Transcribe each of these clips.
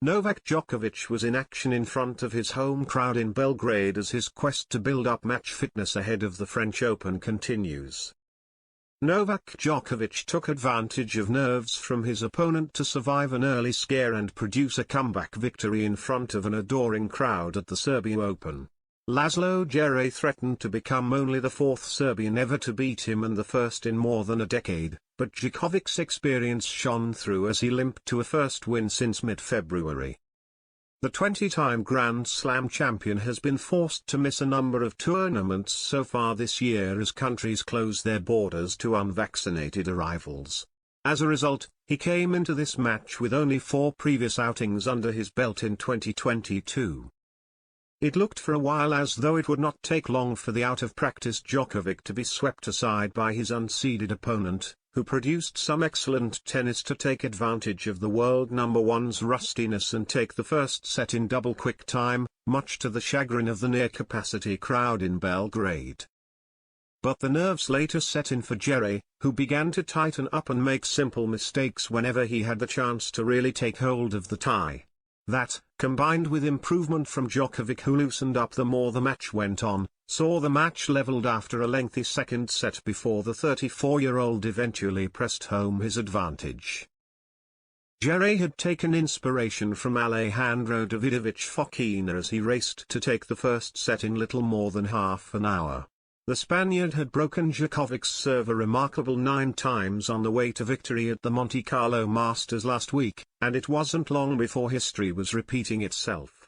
Novak Djokovic was in action in front of his home crowd in Belgrade as his quest to build up match fitness ahead of the French Open continues. Novak Djokovic took advantage of nerves from his opponent to survive an early scare and produce a comeback victory in front of an adoring crowd at the Serbia Open. Laszlo Djere threatened to become only the fourth Serbian ever to beat him and the first in more than a decade, but Djokovic's experience shone through as he limped to a first win since mid-February. The 20-time Grand Slam champion has been forced to miss a number of tournaments so far this year as countries close their borders to unvaccinated arrivals. As a result, he came into this match with only 4 previous outings under his belt in 2022. It looked for a while as though it would not take long for the out-of-practice Djokovic to be swept aside by his unseeded opponent, who produced some excellent tennis to take advantage of the world number one's rustiness and take the first set in double quick time, much to the chagrin of the near-capacity crowd in Belgrade. But the nerves later set in for Djere, who began to tighten up and make simple mistakes whenever he had the chance to really take hold of the tie. That, combined with improvement from Djokovic who loosened up the more the match went on, saw the match leveled after a lengthy second set before the 34-year-old eventually pressed home his advantage. Djere had taken inspiration from Alejandro Davidovich Fokina as he raced to take the first set in little more than half an hour. The Spaniard had broken Djokovic's serve a remarkable 9 times on the way to victory at the Monte Carlo Masters last week, and it wasn't long before history was repeating itself.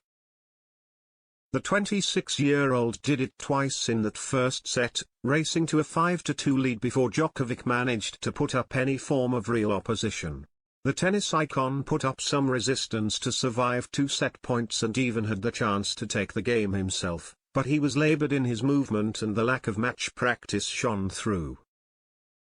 The 26-year-old did it twice in that first set, racing to a 5-2 lead before Djokovic managed to put up any form of real opposition. The tennis icon put up some resistance to survive 2 set points and even had the chance to take the game himself, but he was labored in his movement and the lack of match practice shone through.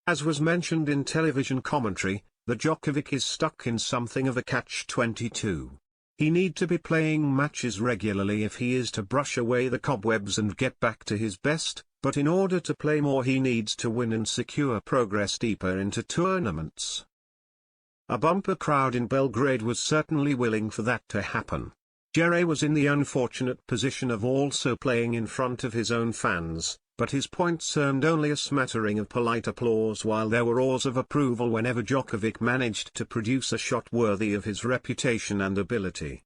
As was mentioned in television commentary, the Djokovic is stuck in something of a catch-22. He needs to be playing matches regularly if he is to brush away the cobwebs and get back to his best, but in order to play more he needs to win and secure progress deeper into tournaments. A bumper crowd in Belgrade was certainly willing for that to happen. Djere was in the unfortunate position of also playing in front of his own fans, but his points earned only a smattering of polite applause while there were roars of approval whenever Djokovic managed to produce a shot worthy of his reputation and ability.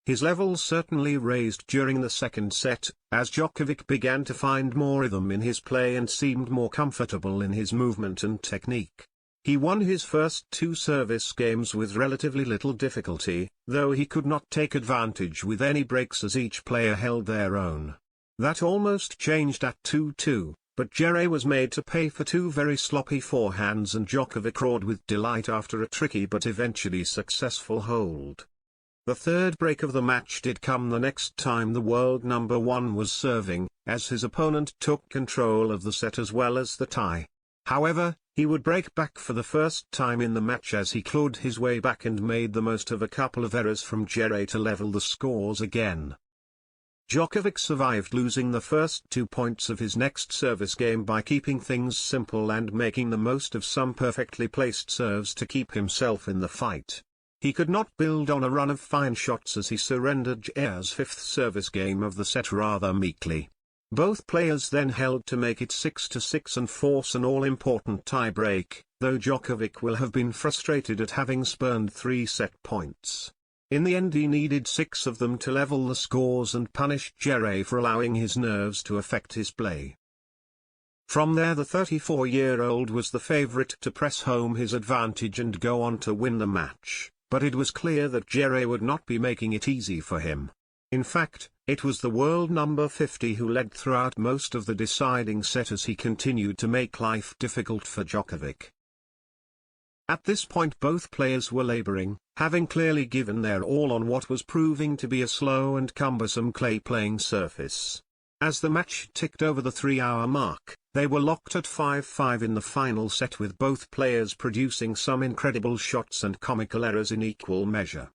His level certainly raised during the second set, as Djokovic began to find more rhythm in his play and seemed more comfortable in his movement and technique. He won his first 2 service games with relatively little difficulty, though he could not take advantage with any breaks as each player held their own. That almost changed at 2-2, but Djere was made to pay for 2 very sloppy forehands and Djokovic roared with delight after a tricky but eventually successful hold. The third break of the match did come the next time the world number one was serving, as his opponent took control of the set as well as the tie. However, he would break back for the first time in the match as he clawed his way back and made the most of a couple of errors from Djere to level the scores again. Djokovic survived losing the first 2 points of his next service game by keeping things simple and making the most of some perfectly placed serves to keep himself in the fight. He could not build on a run of fine shots as he surrendered Djere's 5th service game of the set rather meekly. Both players then held to make it 6-6 and force an all-important tie-break, though Djokovic will have been frustrated at having spurned 3 set points. In the end he needed 6 of them to level the scores and punish Djere for allowing his nerves to affect his play. From there the 34-year-old was the favourite to press home his advantage and go on to win the match, but it was clear that Djere would not be making it easy for him. In fact, it was the world number 50 who led throughout most of the deciding set as he continued to make life difficult for Djokovic. At this point both players were labouring, having clearly given their all on what was proving to be a slow and cumbersome clay-playing surface. As the match ticked over the 3-hour mark, they were locked at 5-5 in the final set with both players producing some incredible shots and comical errors in equal measure.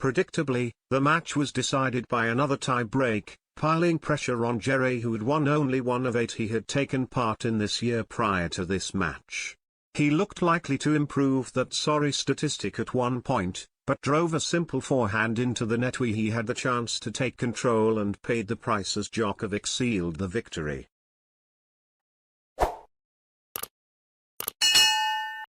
Predictably, the match was decided by another tie-break, piling pressure on Djere who had won only 1 of 8 he had taken part in this year prior to this match. He looked likely to improve that sorry statistic at one point, but drove a simple forehand into the net where he had the chance to take control and paid the price as Djokovic sealed the victory.